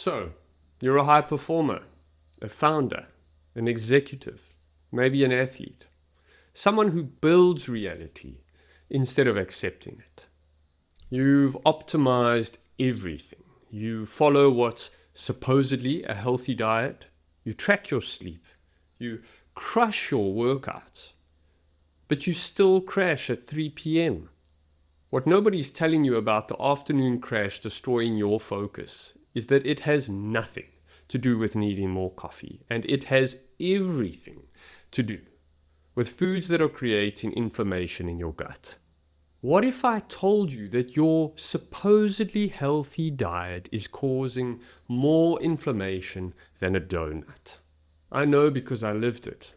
So, you're a high performer, a founder, an executive, maybe an athlete, someone who builds reality instead of accepting it. You've optimized everything. You follow what's supposedly a healthy diet. You track your sleep. You crush your workouts. But you still crash at 3 p.m. What nobody's telling you about the afternoon crash destroying your focus is that it has nothing to do with needing more coffee, and it has everything to do with foods that are creating inflammation in your gut. What if I told you that your supposedly healthy diet is causing more inflammation than a donut? I know because I lived it.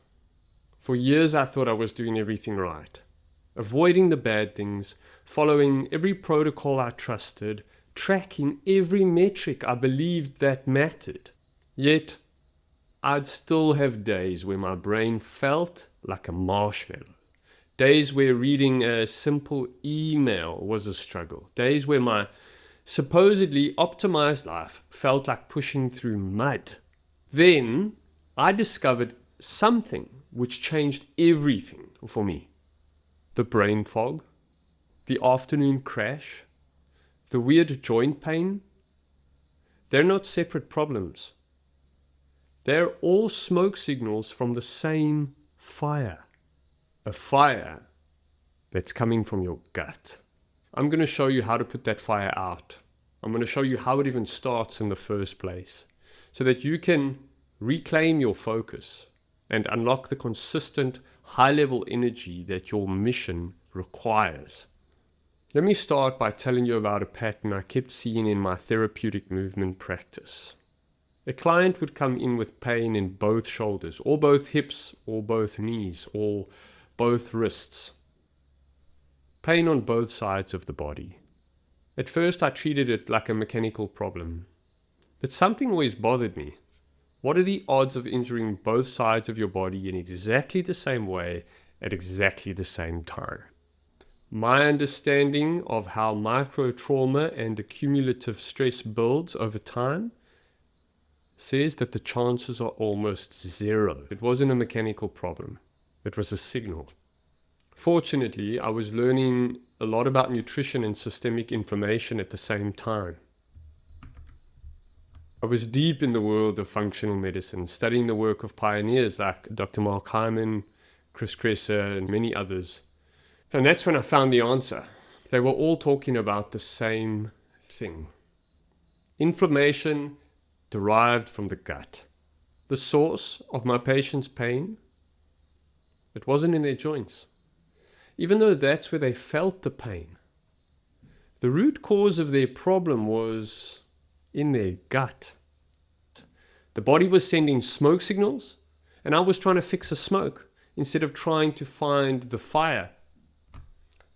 For years I thought I was doing everything right, avoiding the bad things, following every protocol I trusted, tracking every metric I believed that mattered. Yet, I'd still have days where my brain felt like a marshmallow. Days where reading a simple email was a struggle. Days where my supposedly optimized life felt like pushing through mud. Then I discovered something which changed everything for me. The brain fog, the afternoon crash, the weird joint pain. They're not separate problems. They're all smoke signals from the same fire. A fire that's coming from your gut. I'm going to show you how to put that fire out. I'm going to show you how it even starts in the first place, so that you can reclaim your focus and unlock the consistent, high-level energy that your mission requires. Let me start by telling you about a pattern I kept seeing in my therapeutic movement practice. A client would come in with pain in both shoulders, or both hips, or both knees, or both wrists. Pain on both sides of the body. At first I treated it like a mechanical problem, but something always bothered me. What are the odds of injuring both sides of your body in exactly the same way at exactly the same time? My understanding of how micro-trauma and accumulative stress builds over time says that the chances are almost zero. It wasn't a mechanical problem. It was a signal. Fortunately, I was learning a lot about nutrition and systemic inflammation at the same time. I was deep in the world of functional medicine, studying the work of pioneers like Dr. Mark Hyman, Chris Kresser, and many others. And that's when I found the answer. They were all talking about the same thing. Inflammation derived from the gut. The source of my patient's pain, it wasn't in their joints, even though that's where they felt the pain. The root cause of their problem was in their gut. The body was sending smoke signals, and I was trying to fix the smoke instead of trying to find the fire.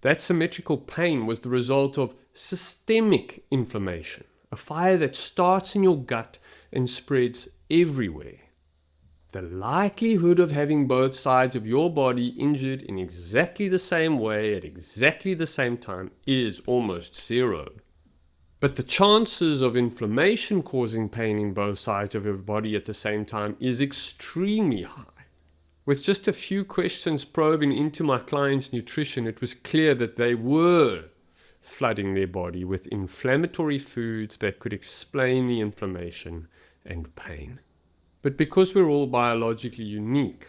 That symmetrical pain was the result of systemic inflammation, a fire that starts in your gut and spreads everywhere. The likelihood of having both sides of your body injured in exactly the same way at exactly the same time is almost zero. But the chances of inflammation causing pain in both sides of your body at the same time is extremely high. With just a few questions probing into my client's nutrition, it was clear that they were flooding their body with inflammatory foods that could explain the inflammation and pain. But because we're all biologically unique,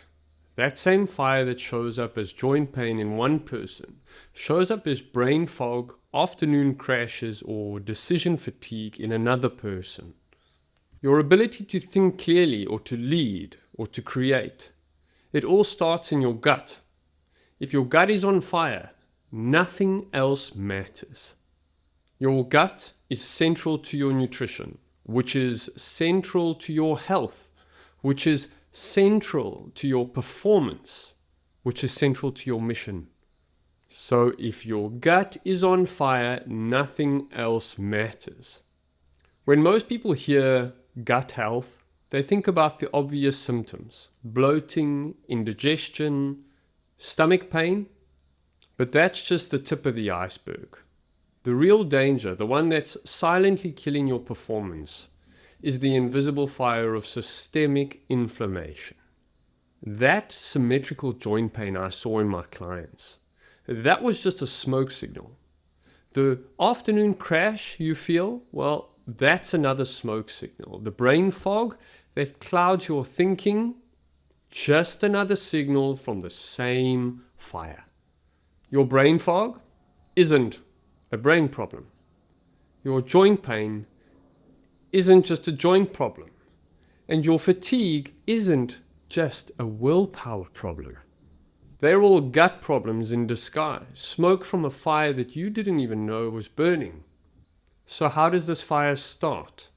that same fire that shows up as joint pain in one person shows up as brain fog, afternoon crashes, or decision fatigue in another person. Your ability to think clearly, or to lead, or to create, it all starts in your gut. If your gut is on fire, nothing else matters. Your gut is central to your nutrition, which is central to your health, which is central to your performance, which is central to your mission. So if your gut is on fire, nothing else matters. When most people hear gut health, they think about the obvious symptoms: bloating, indigestion, stomach pain. But that's just the tip of the iceberg. The real danger, the one that's silently killing your performance, is the invisible fire of systemic inflammation. That symmetrical joint pain I saw in my clients, that was just a smoke signal. The afternoon crash you feel, well, that's another smoke signal. The brain fog that clouds your thinking, just another signal from the same fire. Your brain fog isn't a brain problem. Your joint pain isn't just a joint problem. And your fatigue isn't just a willpower problem. They're all gut problems in disguise, smoke from a fire that you didn't even know was burning. So how does this fire start?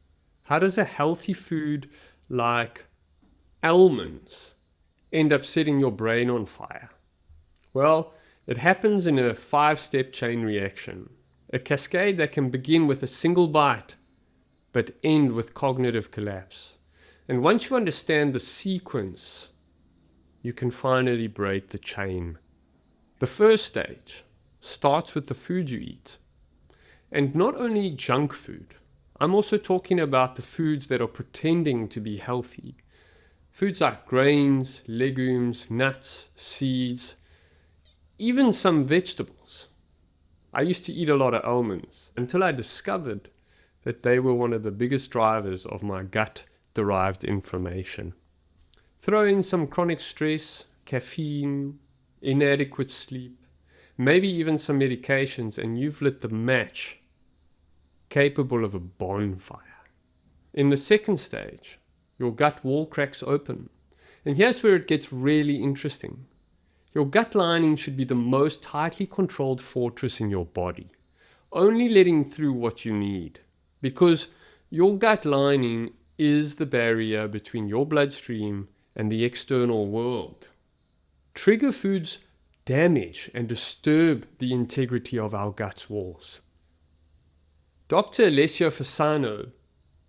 How does a healthy food like almonds end up setting your brain on fire? Well, it happens in a 5-step chain reaction, a cascade that can begin with a single bite, but end with cognitive collapse. And once you understand the sequence, you can finally break the chain. The first stage starts with the food you eat. And not only junk food. I'm also talking about the foods that are pretending to be healthy. Foods like grains, legumes, nuts, seeds, even some vegetables. I used to eat a lot of almonds until I discovered that they were one of the biggest drivers of my gut-derived inflammation. Throw in some chronic stress, caffeine, inadequate sleep, maybe even some medications, and you've lit the match capable of a bonfire. In the second stage, your gut wall cracks open. And here's where it gets really interesting. Your gut lining should be the most tightly controlled fortress in your body, only letting through what you need, because your gut lining is the barrier between your bloodstream and the external world. Trigger foods damage and disturb the integrity of our gut's walls. Dr. Alessio Fasano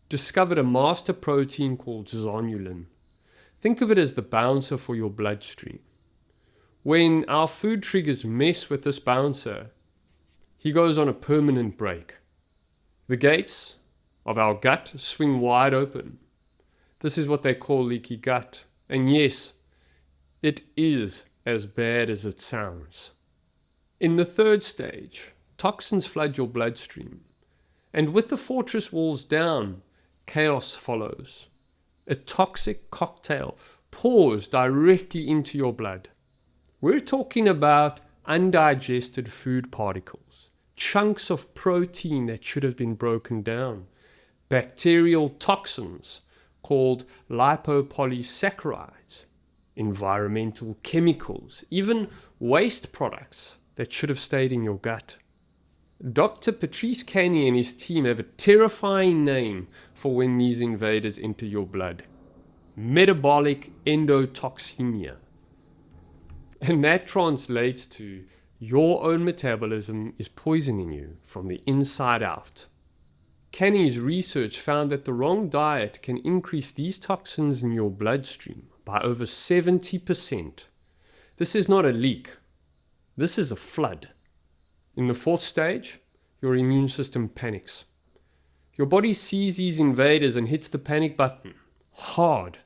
discovered a master protein called zonulin. Think of it as the bouncer for your bloodstream. When our food triggers mess with this bouncer, he goes on a permanent break. The gates of our gut swing wide open. This is what they call leaky gut. And yes, it is as bad as it sounds. In the third stage, toxins flood your bloodstream. And with the fortress walls down, chaos follows. A toxic cocktail pours directly into your blood. We're talking about undigested food particles, chunks of protein that should have been broken down, bacterial toxins called lipopolysaccharides, environmental chemicals, even waste products that should have stayed in your gut. Dr. Patrice Canny and his team have a terrifying name for when these invaders enter your blood: metabolic endotoxemia. And that translates to your own metabolism is poisoning you from the inside out. Canny's research found that the wrong diet can increase these toxins in your bloodstream by over 70%. This is not a leak. This is a flood. In the fourth stage, your immune system panics. Your body sees these invaders and hits the panic button hard.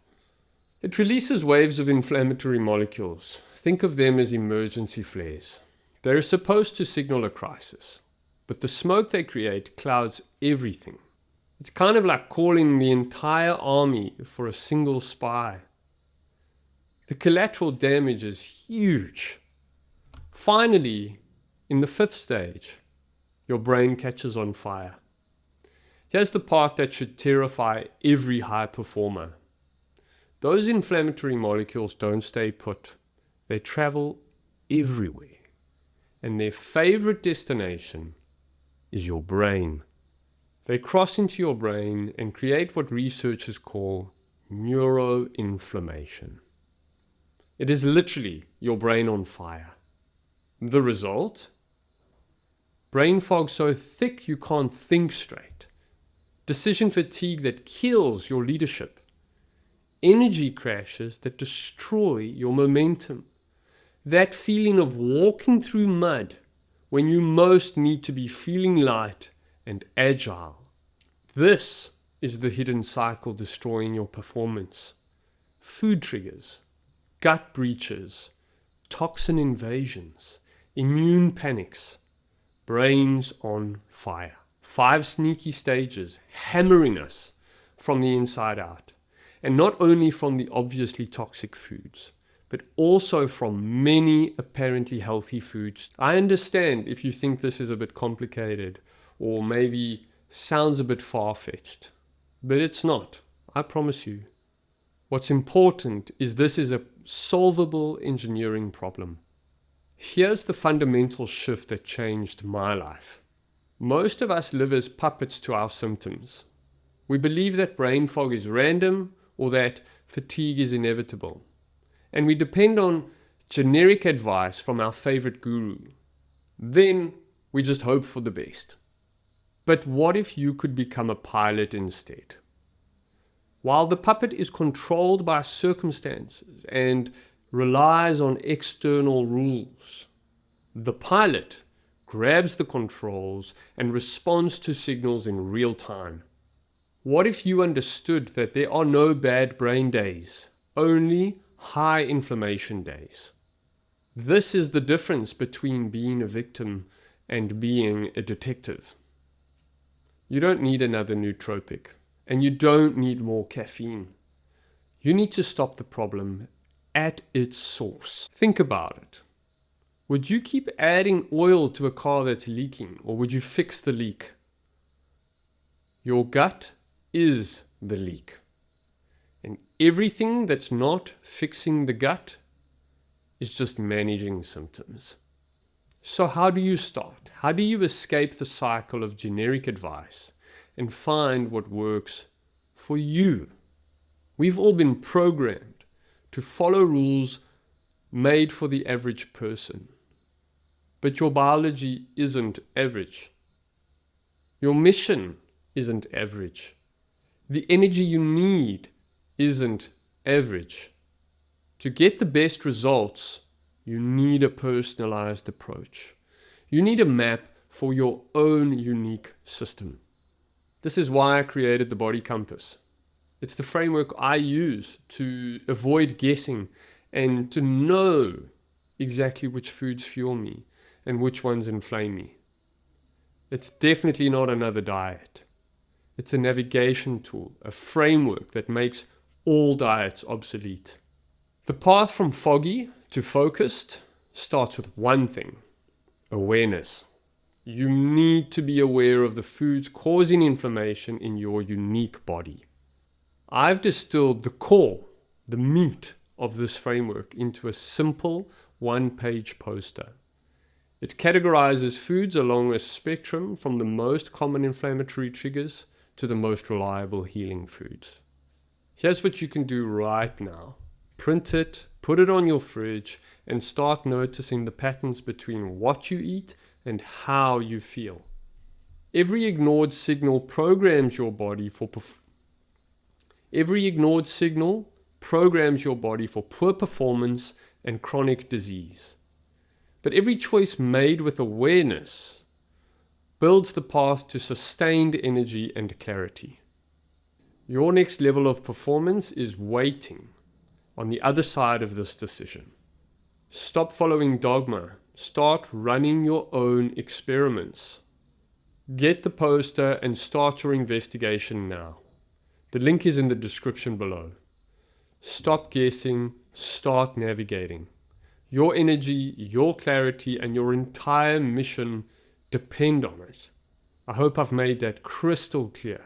It releases waves of inflammatory molecules. Think of them as emergency flares. They're supposed to signal a crisis, but the smoke they create clouds everything. It's kind of like calling the entire army for a single spy. The collateral damage is huge. Finally, in the fifth stage, your brain catches on fire. Here's the part that should terrify every high performer. Those inflammatory molecules don't stay put. They travel everywhere. And their favorite destination is your brain. They cross into your brain and create what researchers call neuroinflammation. It is literally your brain on fire. The result? Brain fog so thick you can't think straight. Decision fatigue that kills your leadership. Energy crashes that destroy your momentum. That feeling of walking through mud when you most need to be feeling light and agile. This is the hidden cycle destroying your performance? Food triggers, gut breaches, toxin invasions, immune panics, brains on fire. 5 sneaky stages hammering us from the inside out. And not only from the obviously toxic foods, but also from many apparently healthy foods. I understand if you think this is a bit complicated or maybe sounds a bit far-fetched, but it's not, I promise you. What's important is this is a solvable engineering problem. Here's the fundamental shift that changed my life. Most of us live as puppets to our symptoms. We believe that brain fog is random or that fatigue is inevitable. And we depend on generic advice from our favorite guru. Then we just hope for the best. But what if you could become a pilot instead? While the puppet is controlled by circumstances and relies on external rules, the pilot grabs the controls and responds to signals in real time. What if you understood that there are no bad brain days, only high inflammation days? This is the difference between being a victim and being a detective. You don't need another nootropic, and you don't need more caffeine. You need to stop the problem at its source. Think about it. Would you keep adding oil to a car that's leaking, or would you fix the leak? Your gut is the leak. And everything that's not fixing the gut is just managing symptoms. So how do you start? How do you escape the cycle of generic advice and find what works for you? We've all been programmed to follow rules made for the average person. But your biology isn't average. Your mission isn't average. The energy you need isn't average. To get the best results, you need a personalized approach. You need a map for your own unique system. This is why I created the Body Compass. It's the framework I use to avoid guessing and to know exactly which foods fuel me and which ones inflame me. It's definitely not another diet. It's a navigation tool, a framework that makes all diets obsolete. The path from foggy to focused starts with one thing: awareness. You need to be aware of the foods causing inflammation in your unique body. I've distilled the core, the meat of this framework into a simple one-page poster. It categorizes foods along a spectrum from the most common inflammatory triggers to the most reliable healing foods. Here's what you can do right now. Print it, put it on your fridge, and start noticing the patterns between what you eat and how you feel. Every ignored signal programs your body for poor performance and chronic disease. But every choice made with awareness builds the path to sustained energy and clarity. Your next level of performance is waiting on the other side of this decision. Stop following dogma. Start running your own experiments. Get the poster and start your investigation now. The link is in the description below. Stop guessing, start navigating. Your energy, your clarity, and your entire mission depend on it. I hope I've made that crystal clear.